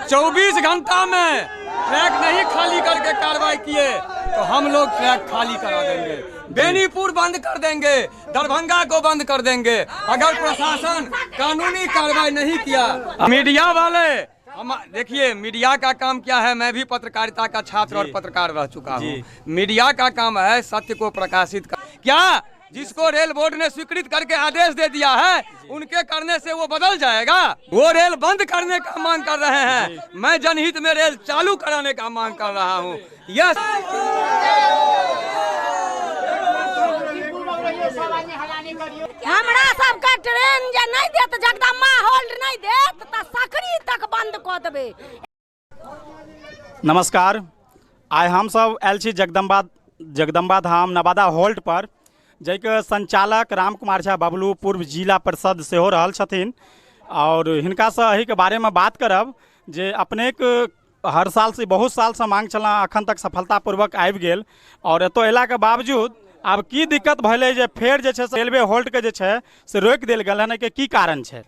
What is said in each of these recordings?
24 घंटा में ट्रैक नहीं खाली करके कार्रवाई किए तो हम लोग ट्रैक खाली करा देंगे, बेनीपुर बंद कर देंगे, दरभंगा को बंद कर देंगे अगर प्रशासन कानूनी कार्रवाई नहीं किया। मीडिया वाले देखिए, मीडिया का काम क्या है, मैं भी पत्रकारिता का छात्र और पत्रकार रह चुका हूँ। मीडिया का काम है सत्य को प्रकाशित कर। क्या जिसको रेल बोर्ड ने स्वीकृत करके आदेश दे दिया है उनके करने से वो बदल जाएगा? वो रेल बंद करने का मांग कर रहे हैं, मैं जनहित में रेल चालू कराने का मांग कर रहा हूँ। यस, हमरा सबका ट्रेन जे नहीं देत, जगदम्बा होल्ड नहीं देत त सकरी तक बंद कर देबे। नमस्कार, आइ हम सब आयल छी जगदम्बा धाम नवादा होल्ट पर, जाहिके संचालक राम कुमार झा बबलू पूर्व जिला परिषद सेहो रहल छथिन और हिनकासँ एहिके बारेमे बात करब जे अपनेक हर साल से बहुत साल से मांग छल, अखन तक सफलतापूर्वक आबि गेल और एतऽ अयलाके बावजूद आब की दिक्कत भेलै जे फेर जे छै से रेलवे होल्टके जे छै से रोकि देल गेल हन, की कारण छै?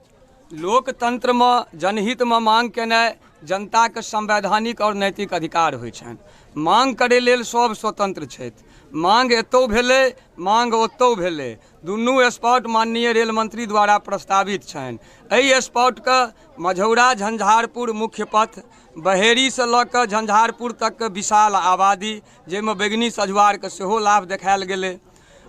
लोकतंत्र में जनहित में मांग केनाइ जनता के संवैधानिक और नैतिक अधिकार होइ छनि। मांग करे लेल सब स्वतंत्र छथि, मांग एतौ भेलै, मांग ओतौ भेलै, दुनू स्पॉट माननीय रेल मंत्री द्वारा प्रस्तावित छनि। एहि स्पॉट के मझौरा झंझारपुर मुख्य पथ, बहेरी से लऽ कऽ झंझारपुर तक के विशाल आबादी, जाहिमे बैगनी सजुआर के सेहो लाभ देखायल गेलै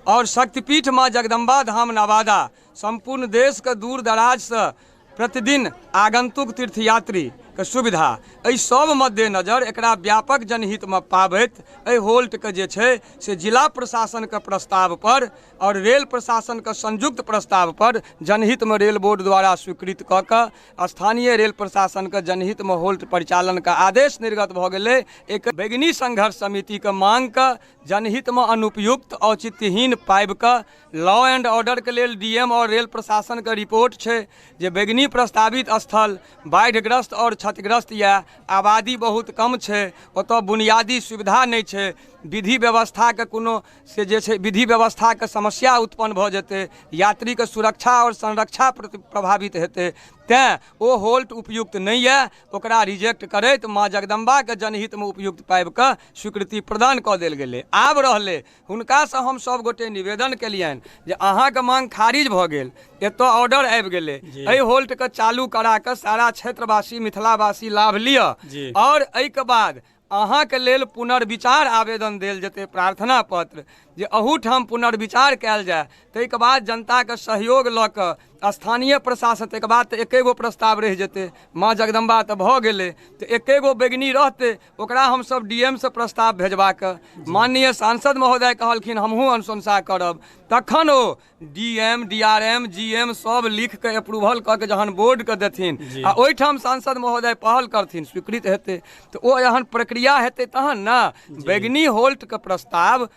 और शक्तिपीठ माँ जगदम्बा धाम नवादा संपूर्ण देश के दूर दराज से प्रतिदिन आगंतुक तीर्थयात्री के सुविधा, एहि सब मद्देनजर एकरा व्यापक जनहित में पाबैत एहि होल्ट के जे छै से जिला प्रशासन के प्रस्ताव पर और रेल प्रशासन के संयुक्त प्रस्ताव पर जनहित में रेल बोर्ड द्वारा स्वीकृत कऽ कऽ स्थानीय रेल प्रशासन के जनहित में होल्ट परिचालन का आदेश निर्गत भऽ गेलै। एक बैगनी संघर्ष समिति के मांग के जनहित में अनुपयुक्त औचित्यहीन पाबि कऽ लॉ एंड ऑर्डर के लेल डीएम और रेल प्रशासन के रिपोर्ट छै जे बैगनी प्रस्तावित स्थल बाढ़िग्रस्त और क्षतिग्रस्त या आबादी बहुत कम छै, ओतऽ बुनियादी सुविधा नहीं छै, विधि व्यवस्था के कोनो से जे छै विधि व्यवस्था के समस्या उत्पन्न भऽ जेतै, यात्री के सुरक्षा और संरक्षा प्रभावित हेतै, तेँ ओ होल्ट उपयुक्त नहीं है, ओकरा रिजेक्ट करैत माँ जगदम्बा के जनहित में उपयुक्त पाबि कऽ स्वीकृति प्रदान कऽ देल गेलै। आब रहलै हुनकासँ हम सब गोटे निवेदन केलियनि जे अहाँके मांग खारिज भऽ गेल, एतऽ ऑर्डर आबि गेलै, एहि होल्ट के चालू करा कऽ सारा क्षेत्रवासी मिथिलावासी लाभ लिअ और एहिके बाद अहाँके लेल पुनर्विचार आवेदन देल जेतै, प्रार्थना पत्र जे अहूठाम पुनर्विचार कयल जाय। ताहिके बाद जनताके सहयोग लऽ कऽ स्थानीय प्रशासन, ताहिके बाद तऽ एकेगो प्रस्ताव रहि जेतै, माँ जगदम्बा तऽ भऽ गेलै, तऽ एकेगो बैगनी रहतै, ओकरा हमसब डीएम से प्रस्ताव भेजबाक माननीय सांसद महोदय कहलखिन हमहूँ अनुशंसा करब, तखन ओ डीएम डीआरएम जीएम सब लिख के अप्रूवल कऽ के जहन बोर्ड के देथिन आ ओहिठाम सांसद महोदय पहल करथिन, स्वीकृत हेतै तऽ ओ एहन प्रक्रिया हेतै तहन ने बैगनी होल्ट के प्रस्ताव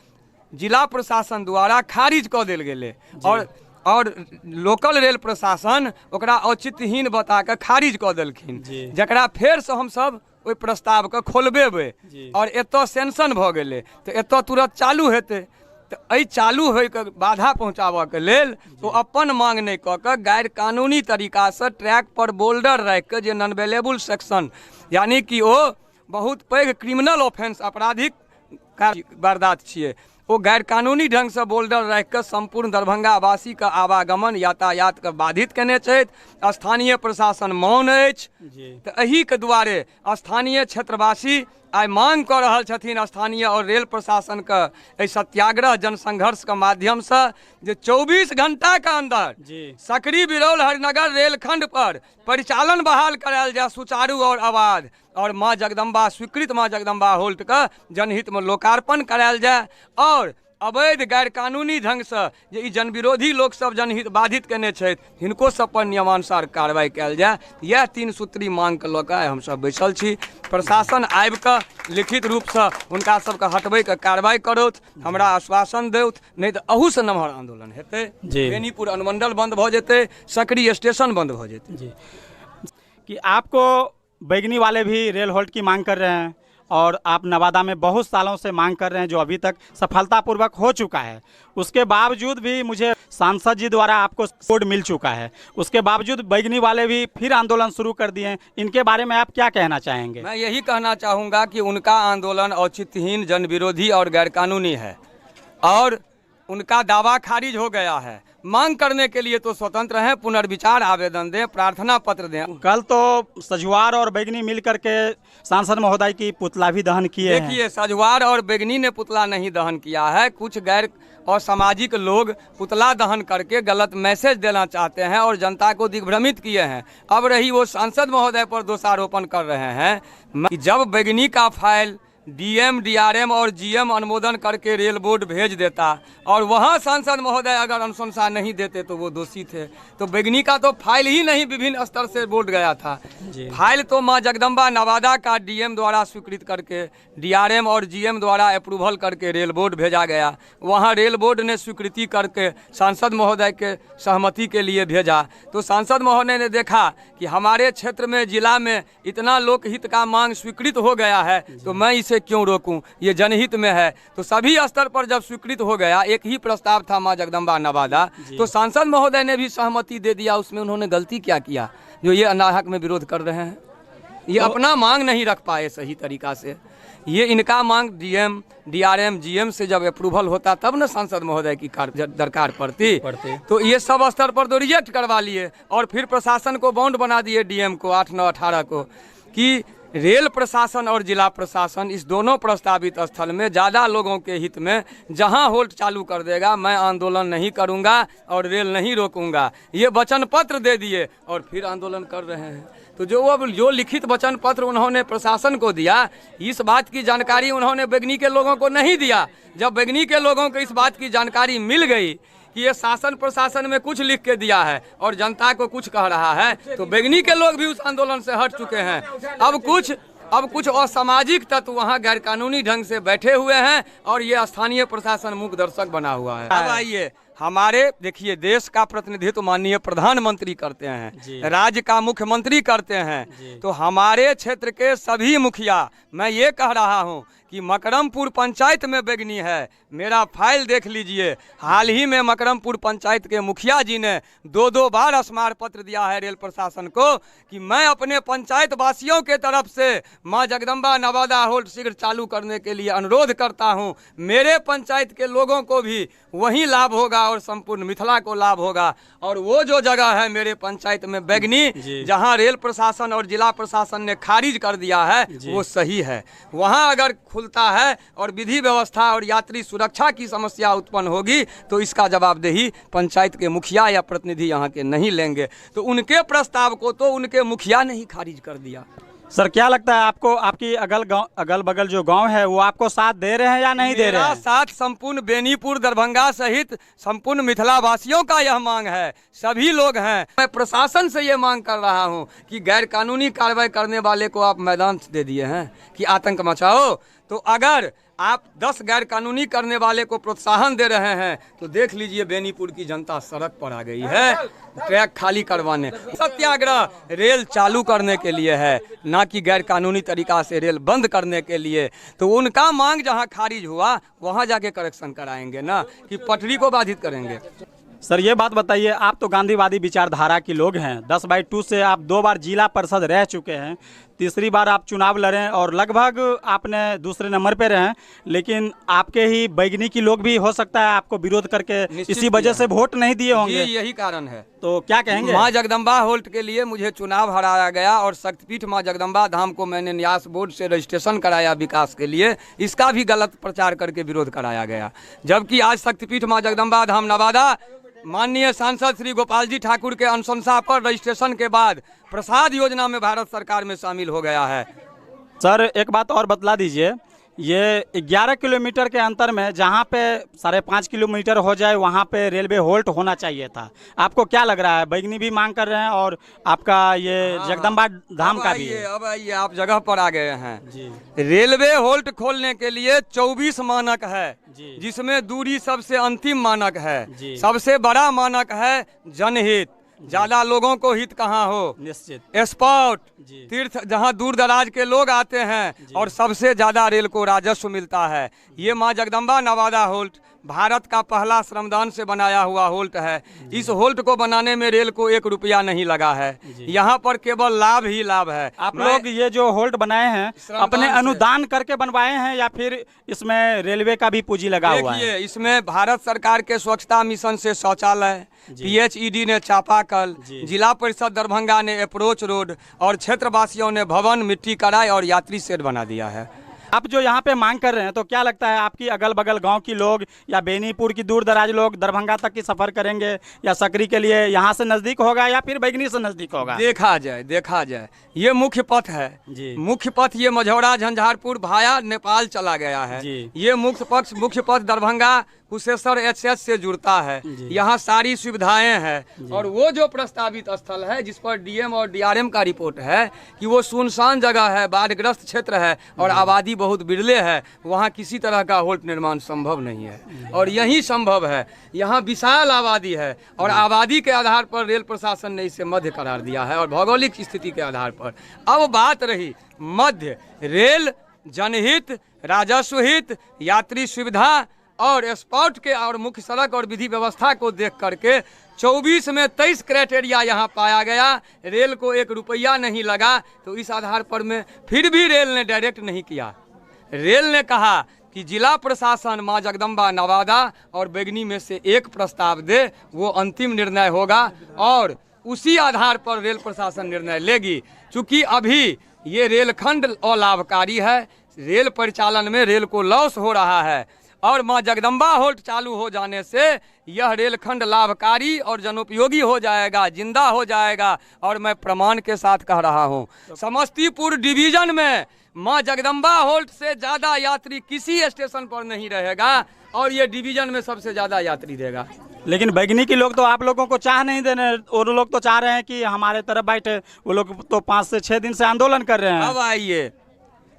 जिला प्रशासन द्वारा खारिज कऽ देल गेलै और लोकल रेल प्रशासन ओकरा औचित्यहीन बता कऽ खारिज कऽ देलखिन, जकरा फेर से हमसब ओहि प्रस्ताव के खोलबेबै और एतऽ सेंशन भऽ गेलै तऽ एतऽ तुरंत चालू हेतै। तऽ एहि चालू होइके बाधा पहुँचाबऽके लेल ओ अपन मांग नहीं कऽ कऽ गैर कानूनी तरीकासँ ट्रैक पर बोल्डर राखि कऽ जे नॉन अवेलेबल सेक्शन, यानी कि ओ बहुत पैघ क्रिमिनल ऑफेंस आपराधिक वारदात छियै, ओ गैर कानूनी ढंग से बोल्डर राखि कऽ संपूर्ण दरभंगा वासी के आवागमन यातायात के बाधित केने छथि। स्थानीय प्रशासन मौन अछि, तऽ एहि के दुआरे स्थानीय क्षेत्रवासी आइ मांग कऽ रहल छथिन स्थानीय और रेल प्रशासन के एहि सत्याग्रह जनसंघर्ष के माध्यम से जे 24 घंटा के अंदर सकरी बिरौल हरिनगर रेलखंड पर परिचालन बहाल करायल जाय सुचारू और अबाध, और माँ जगदम्बा स्वीकृत माँ जगदम्बा होल्ट का जनहित में लोकार्पण करायल जाए और अवैध गैर कानूनी ढंग से जे ई जन विरोधी लोक सब जनहित बाधित केने छथि हिनको सब पर नियमानुसार कार्रवाई कयल जाए। यह 3 सूत्री मांग के लऽ कऽ हम सब बैसल छी। प्रशासन आबि कऽ लिखित रूप से हुनका सबके हटबै के कार्रवाई करौथ, हमरा आश्वासन देउथ, नहीं तऽ अहू से नमहर आंदोलन हेतै, बेनीपुर अनुमंडल बंद भऽ जेतै, सकरी स्टेशन बंद भऽ जेतै। कि आपको बैगनी वाले भी रेल होल्ट की मांग कर रहे हैं और आप नवादा में बहुत सालों से मांग कर रहे हैं, जो अभी तक सफलतापूर्वक हो चुका है। उसके बावजूद भी मुझे सांसद जी द्वारा आपको कोड मिल चुका है, उसके बावजूद बैगनी वाले भी फिर आंदोलन शुरू कर दिए हैं। इनके बारे में आप क्या कहना चाहेंगे? मैं यही कहना चाहूँगा कि उनका आंदोलन औचित्यहीन, जन विरोधी और गैरकानूनी है और उनका दावा खारिज हो गया है। मांग करने के लिए तो स्वतंत्र हैं, पुनर्विचार आवेदन दें, प्रार्थना पत्र दें। कल तो सजवार और बैगनी मिल करके सांसद महोदय की पुतला भी दहन किए हैं। देखिए, सजवार और बैगनी ने पुतला नहीं दहन किया है। कुछ गैर और सामाजिक लोग पुतला दहन करके गलत मैसेज देना चाहते हैं और जनता को दिग्भ्रमित किए हैं। अब रही वो सांसद महोदय पर दोषारोपण कर रहे हैं कि जब बैगनी का फाइल डीएम, डीआरएम और जीएम अनुमोदन करके रेल बोर्ड भेज देता और वहाँ सांसद महोदय अगर अनुशंसा नहीं देते तो वो दोषी थे। तो बैगनी का तो फाइल ही नहीं विभिन्न स्तर से बोर्ड गया था। फाइल तो माँ जगदम्बा नवादा का डीएम द्वारा स्वीकृत करके, डीआरएम और जीएम द्वारा अप्रूवल करके रेल बोर्ड भेजा गया। वहाँ रेल बोर्ड ने स्वीकृति करके सांसद महोदय के सहमति के लिए भेजा। तो सांसद महोदय ने देखा कि हमारे क्षेत्र में, जिला में इतना लोकहित का मांग स्वीकृत हो गया है तो मैं इसे क्यों रोकूं, ये जनहित में है। तो सभी स्तर पर जब स्वीकृत हो गया, एक ही प्रस्ताव था माँ जगदम्बा नवादा, तो सांसद महोदय ने भी सहमति दे दिया। उसमें उन्होंने गलती क्या किया जो ये अनाहक में विरोध कर रहे हैं? ये अपना मांग नहीं रख पाए सही तरीका से। ये इनका मांग डीएम, डीआरएम, जीएम से जब अप्रूवल होता तब न सांसद महोदय की दरकार पड़ती। तो ये सब स्तर पर तो रिजेक्ट करवा लिए और फिर प्रशासन को बाउंड बना दिए, डीएम को 8, 9, 18 को, कि रेल प्रशासन और जिला प्रशासन इस दोनों प्रस्तावित स्थल में ज़्यादा लोगों के हित में जहां होल्ट चालू कर देगा, मैं आंदोलन नहीं करूंगा और रेल नहीं रोकूंगा। ये वचन पत्र दे दिए और फिर आंदोलन कर रहे हैं। तो जो लिखित वचन पत्र उन्होंने प्रशासन को दिया, इस बात की जानकारी उन्होंने बैगनी के लोगों को नहीं दिया। जब बैगनी के लोगों को इस बात की जानकारी मिल गई कि ये शासन प्रशासन में कुछ लिख के दिया है और जनता को कुछ कह रहा है, तो बैगनी के लोग भी उस आंदोलन से हट चुके हैं। अब कुछ असामाजिक तत्व वहाँ गैरकानूनी ढंग से बैठे हुए हैं और ये स्थानीय प्रशासन मूक दर्शक बना हुआ है। अब आइए, हमारे देखिए, देश का प्रतिनिधित्व माननीय प्रधानमंत्री करते हैं, राज्य का मुख्यमंत्री करते हैं। तो हमारे क्षेत्र के सभी मुखिया, मैं ये कह रहा हूँ कि मकरमपुर पंचायत में बैगनी है। मेरा फाइल देख लीजिए, हाल ही में मकरमपुर पंचायत के मुखिया जी ने 2 बार स्मार पत्र दिया है रेल प्रशासन को कि मैं अपने पंचायत वासियों के तरफ से माँ जगदम्बा नवादा होल्ट शीघ्र चालू करने के लिए अनुरोध करता हूँ। मेरे पंचायत के लोगों को भी वही लाभ होगा और संपूर्ण मिथिला को लाभ होगा। और वो जो जगह है मेरे पंचायत में बैगनी, जहाँ रेल प्रशासन और जिला प्रशासन ने खारिज कर दिया है, वो सही है। वहाँ अगर खुलता है और विधि व्यवस्था और यात्री सुरक्षा की समस्या उत्पन्न होगी तो इसका जवाबदेही पंचायत के मुखिया या प्रतिनिधि यहाँ के नहीं लेंगे। तो उनके प्रस्ताव को तो उनके मुखिया ने ही खारिज कर दिया। सर, क्या लगता है आपको, आपकी अगल बगल जो गांव है वो आपको साथ दे रहे हैं या नहीं दे रहे हैं? साथ संपूर्ण बेनीपुर, दरभंगा सहित संपूर्ण मिथिला वासियों का यह मांग है। सभी लोग हैं। मैं प्रशासन से ये मांग कर रहा हूं कि गैर कानूनी कार्रवाई करने वाले को आप मैदान दे दिए हैं कि आतंक मचाओ। तो अगर आप 10 गैर कानूनी करने वाले को प्रोत्साहन दे रहे हैं तो देख लीजिए, बेनीपुर की जनता सड़क पर आ गई है ट्रैक खाली करवाने। सत्याग्रह रेल चालू करने के लिए है, ना कि गैर कानूनी तरीका से रेल बंद करने के लिए। तो उनका मांग जहां खारिज हुआ वहां जाके करेक्शन कराएंगे, ना कि पटरी को बाधित करेंगे। सर, ये बात बताइए, आप तो गांधीवादी विचारधारा के लोग हैं। 10/2 से आप 2 बार जिला परिषद रह चुके हैं, तीसरी बार आप चुनाव लड़ें और लगभग आपने दूसरे नंबर पे रहे, लेकिन आपके ही बैगनी की लोग भी हो सकता है आपको विरोध करके इसी वजह से वोट नहीं दिए होंगे। यही कारण है। तो क्या कहेंगे? माँ जगदम्बा होल्ट के लिए मुझे चुनाव हराया गया और शक्तिपीठ माँ जगदम्बा धाम को मैंने न्यास बोर्ड से रजिस्ट्रेशन कराया विकास के लिए, इसका भी गलत प्रचार करके विरोध कराया गया। जबकि आज शक्तिपीठ माँ जगदम्बा धाम नवादा माननीय सांसद श्री गोपाल जी ठाकुर के अनुशंसा पर रजिस्ट्रेशन के बाद प्रसाद योजना में भारत सरकार में शामिल हो गया है। सर, एक बात और बतला दीजिए, ये 11 किलोमीटर के अंतर में जहाँ पे 5.5 किलोमीटर हो जाए वहाँ पे रेलवे होल्ट होना चाहिए था। आपको क्या लग रहा है? बैगनी भी मांग कर रहे हैं और आपका ये जगदम्बा धाम का भी है। अब आइए, आप जगह पर आ गए हैं जी। रेलवे होल्ट खोलने के लिए 24 मानक है, जिसमें दूरी सबसे अंतिम मानक है। सबसे बड़ा मानक है जनहित। ज्यादा लोगों को हित कहाँ हो। निश्चित। स्पॉट जी। तीर्थ जहाँ दूर दराज के लोग आते हैं और सबसे ज्यादा रेल को राजस्व मिलता है। ये माँ जगदम्बा नवादा होल्ट भारत का पहला श्रमदान से बनाया हुआ होल्ट है। इस होल्ट को बनाने में रेल को 1 रुपया नहीं लगा है। यहाँ पर केवल लाभ ही लाभ है। आप लोग ये जो होल्ट बनाए हैं श्रमदान अपने से। अनुदान करके बनवाए हैं या फिर इसमें रेलवे का भी पूंजी लगा हुआ है? देखिए, इसमें भारत सरकार के स्वच्छता मिशन से शौचालय, PHED ने चापाकल, जिला परिषद दरभंगा ने अप्रोच रोड और क्षेत्रवासियों ने भवन, मिट्टी कढ़ाई और यात्री शेड बना दिया है। आप जो यहाँ पे मांग कर रहे हैं तो क्या लगता है आपकी अगल बगल गांव की लोग या बेनीपुर की दूर दराज लोग दरभंगा तक की सफर करेंगे या सकरी के लिए यहाँ से नजदीक होगा या फिर बैगनी से नजदीक होगा? देखा जाए ये मुख्य पथ है जी। मुख्य पथ ये मझौरा झंझारपुर भाया नेपाल चला गया है जी। ये मुख्य पथ दरभंगा कुशेश्वर HS से जुड़ता है। यहाँ सारी सुविधाएं हैं और वो जो प्रस्तावित स्थल है जिस पर DM और DRM का रिपोर्ट है कि वो सुनसान जगह है, बाढ़ग्रस्त क्षेत्र है और आबादी बहुत बिरले है, वहाँ किसी तरह का होल्ट निर्माण संभव नहीं है और यही संभव है। यहाँ विशाल आबादी है और आबादी के आधार पर रेल प्रशासन ने इसे मध्य करार दिया है और भौगोलिक स्थिति के आधार पर। अब बात रही मध्य, रेल जनहित, राजस्व हित, यात्री सुविधा और स्पॉट के और मुख्य सड़क और विधि व्यवस्था को देख करके 24 में 23 क्राइटेरिया यहाँ पाया गया। रेल को 1 रुपया नहीं लगा, तो इस आधार पर में फिर भी रेल ने डायरेक्ट नहीं किया। रेल ने कहा कि जिला प्रशासन माँ जगदम्बा नवादा और बैगनी में से एक प्रस्ताव दे, वो अंतिम निर्णय होगा और उसी आधार पर रेल प्रशासन निर्णय लेगी। चूँकि अभी ये रेलखंड अलाभकारी है, रेल परिचालन में रेल को लॉस हो रहा है और माँ जगदम्बा होल्ट चालू हो जाने से यह रेलखंड लाभकारी और जनोपयोगी हो जाएगा, जिंदा हो जाएगा। और मैं प्रमाण के साथ कह रहा हूँ, समस्तीपुर डिवीजन में माँ जगदम्बा होल्ट से ज़्यादा यात्री किसी स्टेशन पर नहीं रहेगा और ये डिवीजन में सबसे ज़्यादा यात्री देगा। लेकिन बैगनी के लोग तो आप लोगों को चाह नहीं देने, और लोग तो चाह रहे हैं कि हमारे तरफ बैठे। वो लोग तो 5 से 6 दिन से आंदोलन कर रहे हैं। अब आइए,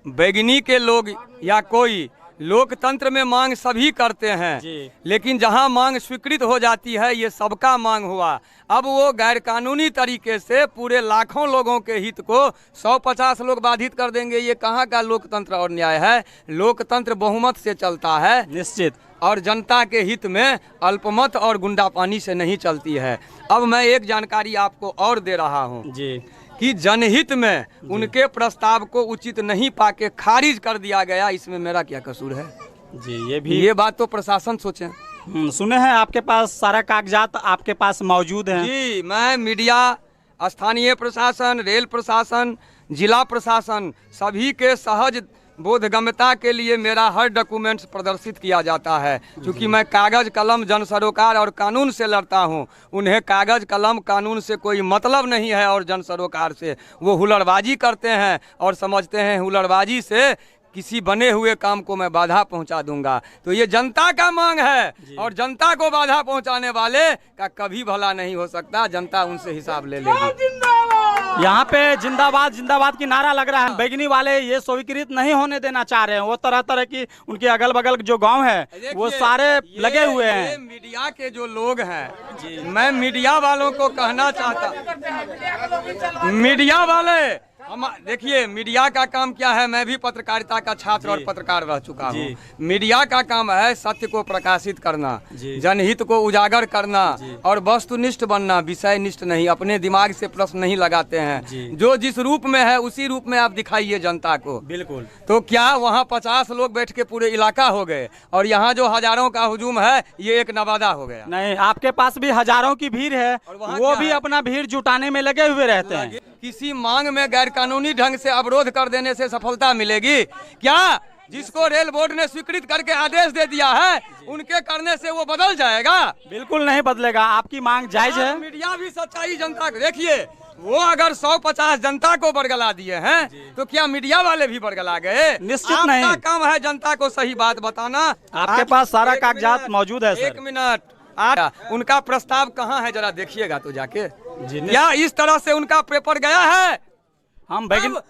बैगनी के लोग या कोई, लोकतंत्र में मांग सभी करते हैं, लेकिन जहां मांग स्वीकृत हो जाती है ये सबका मांग हुआ। अब वो गैर कानूनी तरीके से पूरे लाखों लोगों के हित को 150 लोग बाधित कर देंगे, ये कहाँ का लोकतंत्र और न्याय है? लोकतंत्र बहुमत से चलता है निश्चित, और जनता के हित में अल्पमत और गुंडापानी से नहीं चलती है। अब मैं एक जानकारी आपको और दे रहा हूँ जी कि जनहित में उनके प्रस्ताव को उचित नहीं पाके खारिज कर दिया गया, इसमें मेरा क्या कसूर है? जी, ये बात तो प्रशासन सोचे। सुने हैं आपके पास सारा कागजात आपके पास मौजूद हैं? जी, मैं मीडिया, स्थानीय प्रशासन, रेल प्रशासन, जिला प्रशासन सभी के सहज बोधगम्यता के लिए मेरा हर डॉक्यूमेंट्स प्रदर्शित किया जाता है। क्योंकि मैं कागज कलम जन सरोकार और कानून से लड़ता हूं, उन्हें कागज कलम कानून से कोई मतलब नहीं है और जन सरोकार से। वो हुलड़बाजी करते हैं और समझते हैं हुलड़बाजी से किसी बने हुए काम को मैं बाधा पहुंचा दूंगा। तो ये जनता का मांग है और जनता को बाधा पहुंचाने वाले का कभी भला नहीं हो सकता। जनता उनसे हिसाब ले लेगी। यहाँ पे जिंदाबाद जिंदाबाद की नारा लग रहा है। बैगनी वाले ये स्वीकृत नहीं होने देना चाह रहे हैं। वो तरह तरह की उनके अगल बगल जो गांव है वो सारे लगे हुए हैं। मीडिया के जो लोग हैं, मैं मीडिया वालों को कहना चाहता, मीडिया वाले हम देखिए, मीडिया का काम क्या है? मैं भी पत्रकारिता का छात्र और पत्रकार रह चुका हूँ। मीडिया का काम है सत्य को प्रकाशित करना, जनहित को उजागर करना और वस्तुनिष्ठ बनना, विषय निष्ठ नहीं। अपने दिमाग से प्रश्न नहीं लगाते हैं। जो जिस रूप में है उसी रूप में आप दिखाइए जनता को। बिल्कुल। तो क्या वहाँ 50 लोग बैठ के पूरे इलाका हो गए और यहाँ जो हजारों का हुजूम है ये एक नवादा हो गया? नहीं, आपके पास भी हजारों की भीड़ है, वो भी अपना भीड़ जुटाने में लगे हुए रहते हैं। किसी मांग में गैर कानूनी ढंग से अवरोध कर देने से सफलता मिलेगी क्या? जिसको रेल बोर्ड ने स्वीकृत करके आदेश दे दिया है उनके करने से वो बदल जाएगा? बिल्कुल नहीं बदलेगा। आपकी मांग जायज है। मीडिया भी सच्चाई जनता को देखिए, वो अगर 150 जनता को बरगला दिए हैं तो क्या मीडिया वाले भी बरगला गए? निश्चित नहीं। आपका काम है जनता को सही बात बताना। आपके पास सारा कागजात मौजूद है। एक मिनट, उनका प्रस्ताव कहाँ है जरा देखिएगा तो जाके। जी, क्या इस तरह से उनका पेपर गया है? हम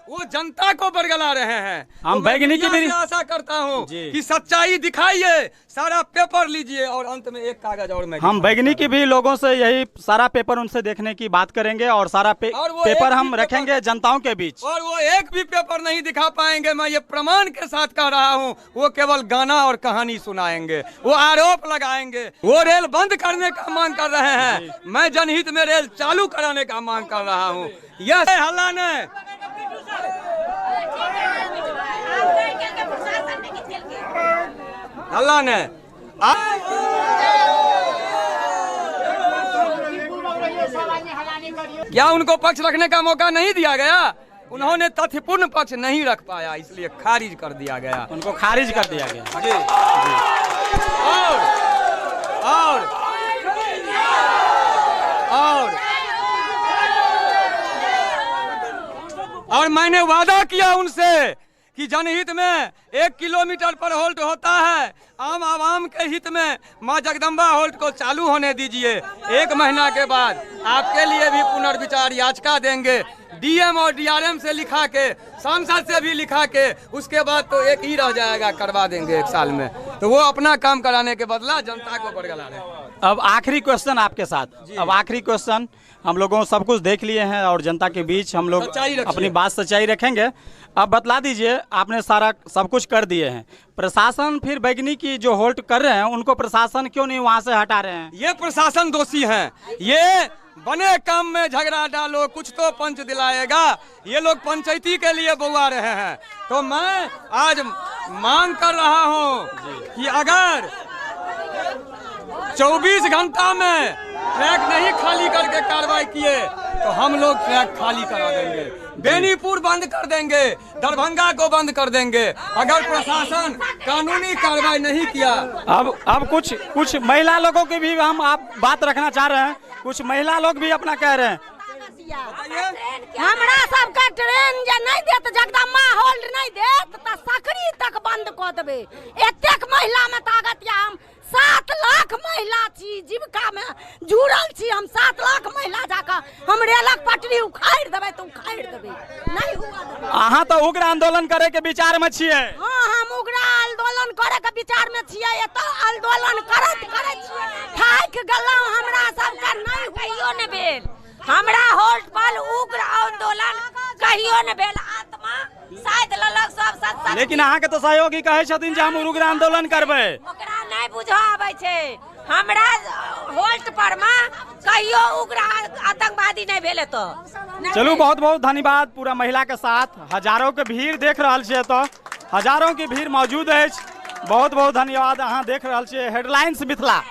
वो जनता को बरगला रहे हैं। हम तो मैं वैज्ञानिक मीडिया भी से आशा करता हूँ जी। कि सच्चाई दिखाइए, सारा पेपर लीजिए और अंत में एक कागज और मैं हम वैज्ञानिक भी लोगों से यही सारा पेपर उनसे देखने की बात करेंगे और सारा और वो पेपर एक हम भी रखेंगे जनताओं के बीच। और वो एक भी पेपर नहीं दिखा पाएंगे, मैं ये प्रमाण के साथ कह रहा हूँ। वो केवल गाना और कहानी सुनाएंगे, वो आरोप लगाएंगे। वो रेल बंद करने का मांग कर रहे हैं, मैं जनहित में रेल चालू कराने का मांग कर रहा हूँ। यह हल्ला ने हल्ला ने क्या उनको पक्ष रखने का मौका नहीं दिया गया? उन्होंने तथ्यपूर्ण पक्ष नहीं रख पाया, इसलिए खारिज कर दिया गया। उनको खारिज कर दिया गया। जी और और मैंने वादा किया उनसे कि जनहित में 1 किलोमीटर पर होल्ट होता है, आम आवाम के हित में माँ जगदम्बा होल्ट को चालू होने दीजिए। 1 महीना के बाद आपके लिए भी पुनर्विचार याचिका देंगे, डीएम और डीआरएम से लिखा के, सांसद से भी लिखा के। उसके बाद तो एक ही रह जाएगा, करवा देंगे 1 साल में। तो वो अपना काम कराने के बदला जनता को बरगला रहे हैं। अब आखिरी क्वेश्चन आपके साथ, अब आखिरी क्वेश्चन, हम लोगों सब कुछ देख लिए हैं और जनता के बीच हम लोग अपनी बात सच्चाई रखेंगे। अब बतला दीजिए, आपने सारा सब कुछ कर दिए हैं, प्रशासन फिर वैज्ञानिक की जो होल्ट कर रहे हैं उनको प्रशासन क्यों नहीं वहां से हटा रहे हैं? ये प्रशासन दोषी है। ये बने काम में झगड़ा डालो, कुछ तो पंच दिलाएगा। ये लोग पंचायती के लिए बुला रहे हैं। तो मैं आज मांग कर रहा हूँ कि अगर 24 घंटा में ट्रैक नहीं खाली करके कार्रवाई किए तो हम लोग ट्रैक खाली करा देंगे, बेनीपुर बंद कर देंगे, दरभंगा को बंद कर देंगे, अगर प्रशासन कानूनी कार्रवाई नहीं किया। अब कुछ महिला लोगों की भी हम आप बात रखना चाह रहे हैं, कुछ महिला लोग भी अपना कह रहे हैं। हमरा सबका ट्रेन जे नहीं देत, जगदम्बा होल्ड नहीं देत त सकरी तक बंद कर देबे। एतेक महिला में ताकत या हम 7 लाख महिला छी, जीविका में जुड़ल छी हम। 7 लाख महिला जाकर हम रेलक पटरी उखाड़ देबै तो उखाड़ देबै, नहीं हुआ देबै। अहाँ तो उग्र आंदोलन करे के विचार में छियै? हाँ, हम उग्र आंदोलन करे के विचार में छियै। एतो आंदोलन करत छियै, थाक गेलौ। हमरा सबके नहीं कहियो ने भेल, हमरा होल्ट पर उग्र आंदोलन कहियो ने भेल। आत्मा शायद ललक सब सत्संग, लेकिन अहाँ के तो सहयोगी कहे छथिन जे हम उग्र आंदोलन करबै। ओकरा नहीं बुझा आबै छै। हमरा होल्ट पर में कहियो उग्र आतंकवादी नहीं भेले। तो चलू, बहुत बहुत धन्यवाद। पूरा महिला के साथ हजारों के भीड़ देख रहल छियै, तो हजारों की भीड़ मौजूद अछि। बहुत बहुत धन्यवाद। अहाँ देख रहल छियै हेडलाइंस मिथिला।